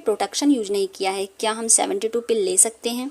Protection use नहीं किया है, क्या हम 72 पिल ले सकते हैं?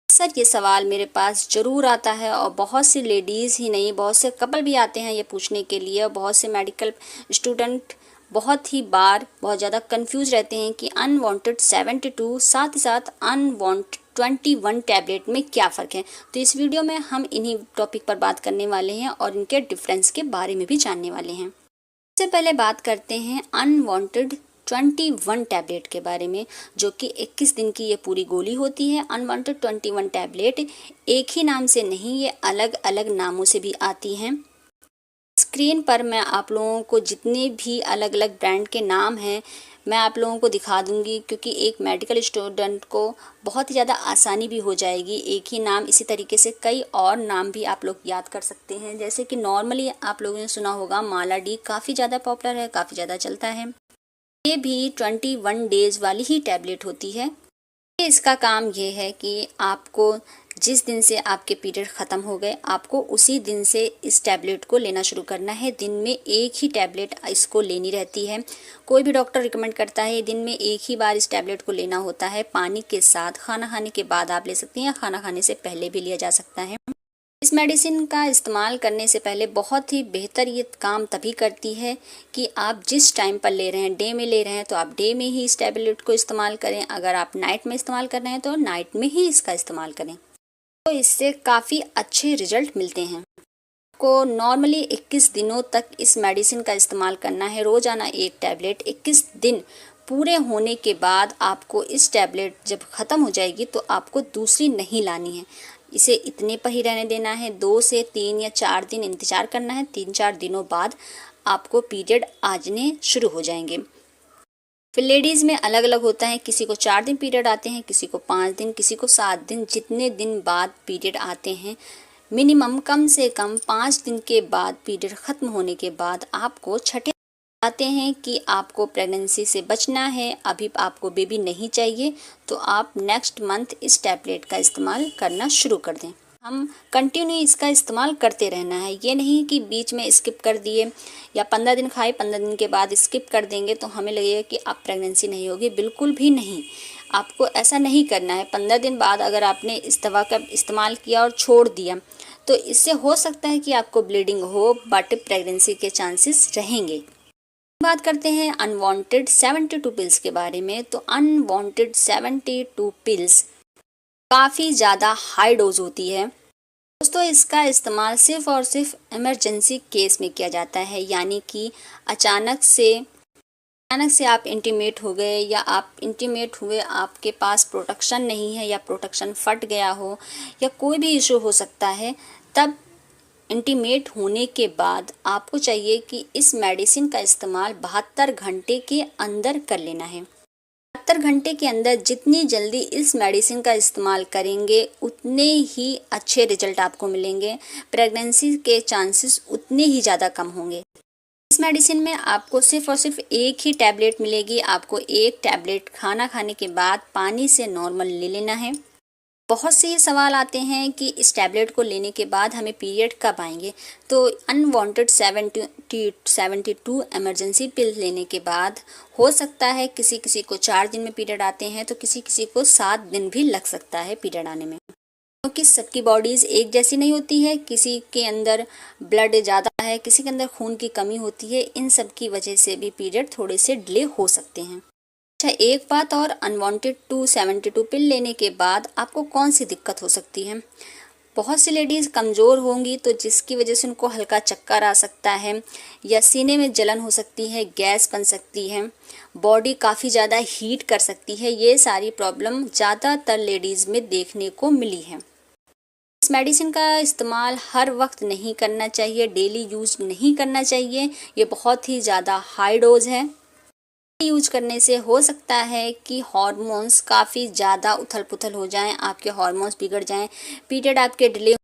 सर ये सवाल मेरे पास ज़रूर आता है और बहुत सी लेडीज़ ही नहीं, बहुत से कपल भी आते हैं ये पूछने के लिए, और बहुत से मेडिकल स्टूडेंट बहुत ज़्यादा कंफ्यूज रहते हैं कि अनवांटेड 72 साथ ही साथ अनवांटेड 21 टैबलेट में क्या फ़र्क है। तो इस वीडियो में हम इन्हीं टॉपिक पर बात करने वाले हैं और इनके डिफरेंस के बारे में भी जानने वाले हैं। सबसे पहले बात करते हैं अनवांटेड 21 टैबलेट के बारे में, जो कि 21 दिन की ये पूरी गोली होती है। अनवांटेड 21 टैबलेट एक ही नाम से नहीं, ये अलग अलग नामों से भी आती हैं। स्क्रीन पर मैं आप लोगों को जितने भी अलग अलग ब्रांड के नाम हैं मैं आप लोगों को दिखा दूंगी, क्योंकि एक मेडिकल स्टूडेंट को बहुत ही ज़्यादा आसानी भी हो जाएगी। एक ही नाम, इसी तरीके से कई और नाम भी आप लोग याद कर सकते हैं। जैसे कि नॉर्मली आप लोगों ने सुना होगा माला डी, काफ़ी ज़्यादा पॉपुलर है, काफ़ी ज़्यादा चलता है। ये भी 21 डेज़ वाली ही टैबलेट होती है। इसका काम ये है कि आपको जिस दिन से आपके पीरियड ख़त्म हो गए, आपको उसी दिन से इस टैबलेट को लेना शुरू करना है। दिन में एक ही टैबलेट इसको लेनी रहती है। कोई भी डॉक्टर रिकमेंड करता है दिन में एक ही बार इस टैबलेट को लेना होता है। पानी के साथ, खाना खाने के बाद आप ले सकती हैं या खाना खाने से पहले भी लिया जा सकता है। इस मेडिसिन का इस्तेमाल करने से पहले बहुत ही बेहतर ये काम तभी करती है कि आप जिस टाइम पर ले रहे हैं, डे में ले रहे हैं तो आप डे में ही इस टैबलेट को इस्तेमाल करें। अगर आप नाइट में इस्तेमाल कर रहे हैं तो नाइट में ही इसका इस्तेमाल करें, तो इससे काफ़ी अच्छे रिजल्ट मिलते हैं। आपको नॉर्मली 21 दिनों तक इस मेडिसिन का इस्तेमाल करना है, रोज़ाना एक टैबलेट। 21 दिन पूरे होने के बाद आपको इस टैबलेट जब ख़त्म हो जाएगी तो आपको दूसरी नहीं लानी है, इसे इतने पर ही रहने देना है। 2 से 3 या 4 दिन इंतज़ार करना है। 3-4 दिनों बाद आपको पीरियड आने शुरू हो जाएंगे। फिर लेडीज़ में अलग अलग होता है, किसी को 4 दिन पीरियड आते हैं, किसी को 5 दिन, किसी को 7 दिन। जितने दिन बाद पीरियड आते हैं, मिनिमम कम से कम 5 दिन के बाद पीरियड ख़त्म होने के बाद आपको छठे आते हैं कि आपको प्रेगनेंसी से बचना है, अभी आपको बेबी नहीं चाहिए, तो आप नेक्स्ट मंथ इस टैबलेट का इस्तेमाल करना शुरू कर दें। हम कंटिन्यू इसका इस्तेमाल करते रहना है, ये नहीं कि बीच में स्किप कर दिए या 15 दिन खाए, 15 दिन के बाद स्किप कर देंगे तो हमें लगेगा कि अब प्रेगनेंसी नहीं होगी। बिल्कुल भी नहीं, आपको ऐसा नहीं करना है। 15 दिन बाद अगर आपने इस दवा का इस्तेमाल किया और छोड़ दिया तो इससे हो सकता है कि आपको ब्लीडिंग हो, बट प्रेगनेंसी के चांसेस रहेंगे। बात करते हैं अनवांटेड 72 पिल्स के बारे में। तो अनवांटेड 72 पिल्स काफ़ी ज़्यादा हाई डोज होती है दोस्तों। इसका इस्तेमाल सिर्फ और सिर्फ इमरजेंसी केस में किया जाता है, यानी कि अचानक से आप इंटीमेट हो गए या आप इंटीमेट हुए, आपके पास प्रोटेक्शन नहीं है या प्रोटेक्शन फट गया हो या कोई भी इशू हो सकता है, तब इंटीमेट होने के बाद आपको चाहिए कि इस मेडिसिन का इस्तेमाल 72 घंटे के अंदर कर लेना है। 72 घंटे के अंदर जितनी जल्दी इस मेडिसिन का इस्तेमाल करेंगे उतने ही अच्छे रिजल्ट आपको मिलेंगे, प्रेगनेंसी के चांसेस उतने ही ज़्यादा कम होंगे। इस मेडिसिन में आपको सिर्फ और सिर्फ एक ही टैबलेट मिलेगी। आपको एक टैबलेट खाना खाने के बाद पानी से नॉर्मल ले लेना है। बहुत से ये सवाल आते हैं कि इस टैबलेट को लेने के बाद हमें पीरियड कब आएंगे। तो अनवांटेड 72 इमरजेंसी पिल लेने के बाद हो सकता है किसी किसी को 4 दिन में पीरियड आते हैं, तो किसी किसी को 7 दिन भी लग सकता है पीरियड आने में, क्योंकि सबकी बॉडीज़ एक जैसी नहीं होती है। किसी के अंदर ब्लड ज़्यादा है, किसी के अंदर खून की कमी होती है, इन सब की वजह से भी पीरियड थोड़े से डिले हो सकते हैं। अच्छा, एक बात और, अनवांटेड 72 पिल लेने के बाद आपको कौन सी दिक्कत हो सकती है। बहुत सी लेडीज़ कमज़ोर होंगी तो जिसकी वजह से उनको हल्का चक्कर आ सकता है या सीने में जलन हो सकती है, गैस बन सकती है, बॉडी काफ़ी ज़्यादा हीट कर सकती है। ये सारी प्रॉब्लम ज़्यादातर लेडीज़ में देखने को मिली है। इस मेडिसिन का इस्तेमाल हर वक्त नहीं करना चाहिए, डेली यूज नहीं करना चाहिए। ये बहुत ही ज़्यादा हाई डोज है। यूज करने से हो सकता है कि हार्मोन्स काफ़ी ज़्यादा उथल पुथल हो जाएं, आपके हार्मोन्स बिगड़ जाएं, पीरियड आपके डिले